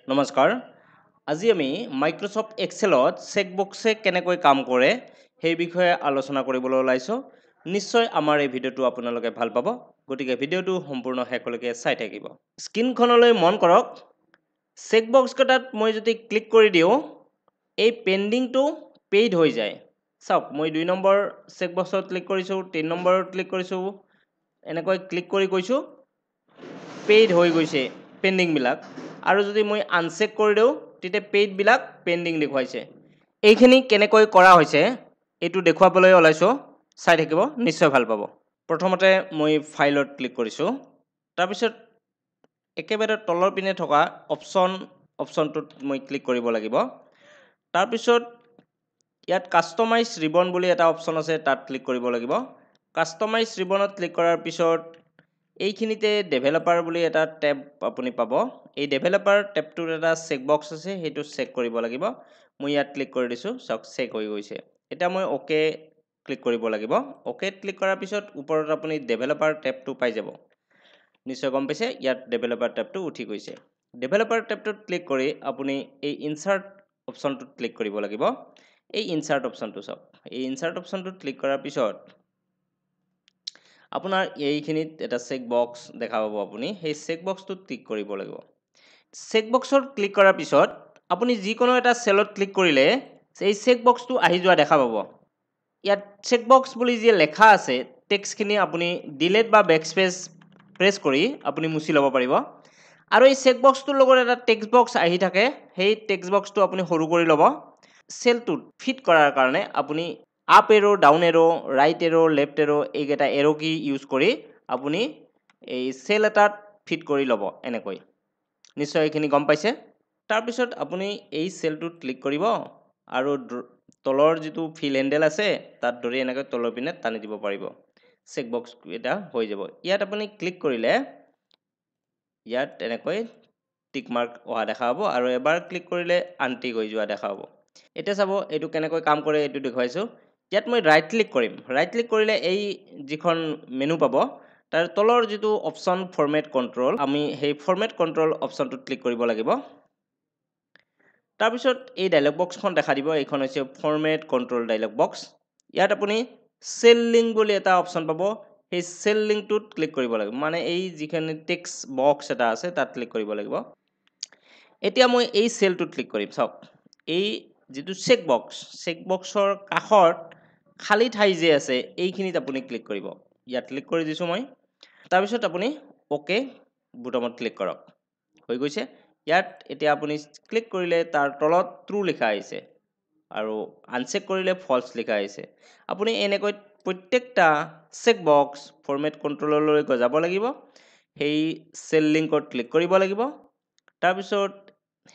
নমস্কাৰ আজি আমি মাইক্ৰ'ছফ্ট এক্সেলত চেকবক্সে কেনেকৈ কাম কৰে সেই বিষয়ে আলোচনা কৰিবলৈ ওলাইছো নিশ্চয় আমাৰ এই ভিডিঅ'টো আপোনালোকে ভাল পাব গতিকে ভিডিঅ'টো সম্পূৰ্ণ শেষলৈকে চাই থাকিব স্ক্ৰীনখনলৈ মন কৰক চেকবক্স কেইটাত মই যদি ক্লিক কৰি দিওঁ এই পেন্ডিংটো পেইড হৈ যায় চাওক মই 2 নম্বৰ চেকবক্সত ক্লিক কৰিছো 3 নম্বৰত ক্লিক কৰিছো এনেকৈ ক্লিক কৰি কৈছো পেইড হৈ গৈছে পেন্ডিং বিলাক আৰু যদি মই আনচেক কৰি দিওঁ তেতিয়া পেইড বিলাক পেন্ডিং দেখুৱাইছে এইখিনি কেনেকৈ কৰা হৈছে এটো দেখুৱাবলৈ ওলাইছো চাই থাকিব নিশ্চয় ভাল পাব প্ৰথমতে মই ফাইলত ক্লিক কৰিছো তাৰ পিছত একেবাৰে তলৰ পিনে থকা অপচনটোত মই ক্লিক কৰিব লাগিব তাৰ পিছত ইয়াত কাস্টমাইজ ৰিবন বুলি এটা অপচন আছে তাত ক্লিক কৰিব লাগিব কাস্টমাইজ ৰিবনত ক্লিক কৰাৰ পিছত এইখিনিতে ডেভেলপাৰ বুলি এটা ট্যাব আপুনি পাব এই ডেভেলপাৰ ট্যাবটোৰ এটা চেকবক্স আছে হেতু চেক কৰিব লাগিব মই ইয়াত ক্লিক কৰি দিছো সব চেক হৈ গৈছে এটা মই ওকে ক্লিক কৰিব লাগিব ওকে ক্লিক কৰাৰ পিছত ওপৰত আপুনি ডেভেলপাৰ ট্যাবটো পাই যাব নিশ্চয় গম পাইছে ইয়াত ডেভেলপাৰ ট্যাবটো উঠি গৈছে ডেভেলপাৰ ট্যাবটোত ক্লিক কৰি আপুনি এই ইনসাৰ্ট অপচনটোত ক্লিক কৰিব লাগিব এই ইনসাৰ্ট অপচনটো সব এই ইনসাৰ্ট অপচনটোত ক্লিক কৰাৰ পিছত আপোনাৰ এইখিনিত এটা চেক বক্স দেখা পাব আপুনি সেই চেক বক্সটোত ক্লিক কৰিব লাগিব চেক বক্সত ক্লিক কৰাৰ পিছত আপুনি যিকোনো এটা সেলত ক্লিক কৰিলে এই চেক বক্সটো আহি যোৱা দেখা পাব ইয়াত চেক বক্স বুলি যে লেখা আছে টেক্সটখিনি আপুনি ডিলিট বা বেকস্পেস প্ৰেছ কৰি আপুনি মুছি ল'ব পাৰিব আৰু এই চেক বক্সটোৰ লগত এটা টেক্সট বক্স আহি থাকে সেই টেক্সট বক্সটো আপুনি সৰু কৰি ল'ব সেলটোত ফিট কৰাৰ কাৰণে আপুনি আপ এৰো ডাউন এৰো ৰাইট এৰো লেফট এৰো এইকেইটা এৰো কি ইউজ কৰি আপুনি এই সেল এটাত ফিট কৰি ল'ব এনেকৈ নিশ্চয় এইখিনি গম পাইছে তাৰ পিছত আপুনি এই সেলটোত ক্লিক কৰিব আৰু তলৰ যেটো ফিল হ্যান্ডেল আছে তাত ধৰি এনেকৈ তলৰ পিনে টানি দিব পাৰিব চেক বক্স এটা হৈ যাব ইয়াত আপুনি ক্লিক কৰিলে ইয়াত এনেকৈ টিক মাৰ্ক অহা দেখা পাব আৰু এবাৰ ক্লিক কৰিলে আনটিক হৈ যোৱা দেখা পাব এটা চাব এটো কেনেকৈ কাম কৰে এটো দেখাইছো ইয়াত মই ৰাইট ক্লিক কৰিম ৰাইট ক্লিক কৰিলে এই যিখন মেনু পাব তাৰ তলৰ যেটো অপচন ফৰমেট কন্ট্ৰোল আমি সেই ফৰমেট কন্ট্ৰোল অপচনটোত ক্লিক কৰিব লাগিব তাৰ পিছত এই ডায়লগ বক্সখন দেখা দিব এইখন হৈছে ফৰমেট কন্ট্ৰোল ডায়লগ বক্স ইয়াত আপুনি সেল লিংক বুলি এটা অপচন পাব সেই সেল লিংকটোত ক্লিক কৰিব লাগিব মানে এই যিখানে টেক্সট বক্স এটা আছে তাত ক্লিক কৰিব লাগিব এতিয়া মই এই সেলটোত ক্লিক কৰিম চাওক এই যেটো চেক বক্সৰ কাষত খালি ঠাই যে আছে এইখিনিত আপুনি ক্লিক কৰিব ইয়াত ক্লিক কৰি দিছো মই তাৰ পিছত আপুনি ওকে বুটামত ক্লিক কৰক হৈ গৈছে ইয়াত এতিয়া আপুনি ক্লিক কৰিলে তাৰ তলত ট্ৰু লিখা আছে আৰু আনচেক কৰিলে ফলছ লিখা আছে আপুনি এনেকৈ প্ৰত্যেকটা চেক বক্স ফৰমেট কন্ট্ৰোললৈ যাব লাগিব সেই সেল লিংকত ক্লিক কৰিব লাগিব তাৰ পিছত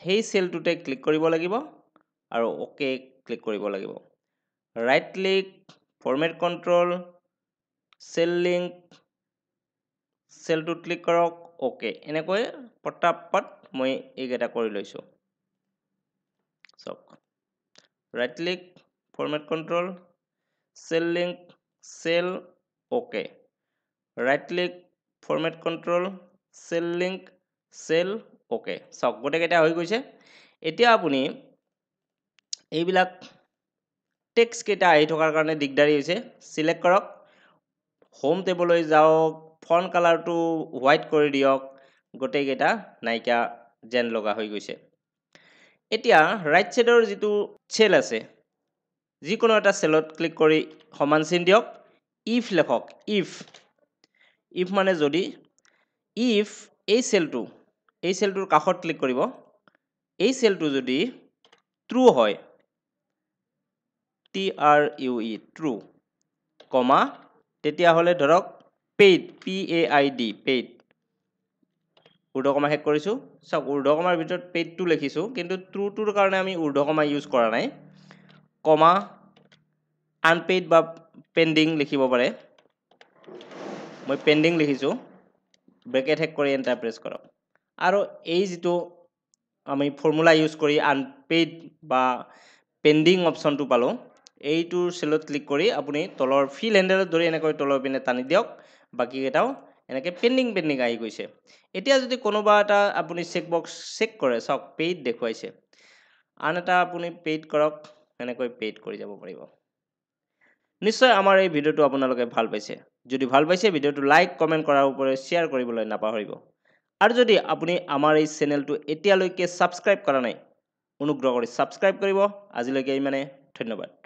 সেই সেলটোতে ক্লিক কৰিব লাগিব আৰু ওকে ক্লিক কৰিব লাগিব right click format control cell link সেলটোত ক্লিক কৰক ওকে এনেকৈ পটাপট মই এইকেইটা কৰি লৈছো চক right click format control cell link cell okay right click format control cell link cell okay চক গোটেইকেইটা হৈ গৈছে এতিয়া আপুনি এইবিলাক টেক্সট কেইটা আহি থকাৰ কাৰণে দিগদাৰি হৈছে সিলেক্ট কৰক হোম টেবলৈ যাওক ফন্ট কালাৰটো হোৱাইট কৰি দিয়ক গোটেইকেইটা নাইকা যেন লগা হৈ গৈছে এতিয়া ৰাইট সাইডৰ যেটো সেল আছে যিকোনো এটা সেলত ক্লিক কৰি সমান চিন দিয়ক ইফ লেখক ইফ মানে যদি ইফ এই সেলটোৰ কাষত ক্লিক কৰিব এই সেলটো যদি ট্ৰু হয় TRUE ট্ৰু কমা তেতিয়া হলে ধৰক পেইড PAID পেইড ঊৰ্ধ্বকমা হেক কৰিছো সব ঊৰ্ধ্বকমাৰ ভিতৰত পেইডটো লিখিছো কিন্তু ট্ৰুটোৰ কাৰণে আমি ঊৰ্ধ্বকমা ইউজ কৰা নাই কমা আনপেইড বা পেন্ডিং লিখিব পাৰে মই পেন্ডিং লিখিছো ব্ৰেকেট হেক কৰি এন্টাৰ প্ৰেছ কৰক আৰু এই যেটো আমি ফৰ্মুলা ইউজ কৰি আনপেইড বা পেন্ডিং অপচনটো পালো এইটোৰ সেলত ক্লিক কৰি আপুনি তলৰ ফিল হ্যান্ডেলত ধৰি এনেকৈ তলৰ পিনে টানি দিয়ক বাকি কেটাও এনেকৈ পেণ্ডিং আহি গৈছে। এতিয়া যদি কোনোবা এটা আপুনি চেকবক্স চেক কৰে, চাওক পেইড দেখুৱাইছে, আন এটা আপুনি পেইড কৰক, এনেকৈ পেইড কৰি যাব পাৰিব। নিশ্চয় আমাৰ এই ভিডিঅ'টো আপোনালোকে ভাল পাইছে। যদি ভাল পাইছে ভিডিঅ'টো লাইক কমেণ্ট কৰাৰ উপৰি শ্বেয়াৰ কৰিবলৈ নাপাহৰিব। আৰু যদি আপুনি আমাৰ এই চেনেলটো এতিয়ালৈকে ছাবস্ক্ৰাইব কৰা নাই, অনুগ্ৰহ কৰি ছাবস্ক্ৰাইব কৰিব। আজিলৈকে ইমানে, ধন্যবাদ।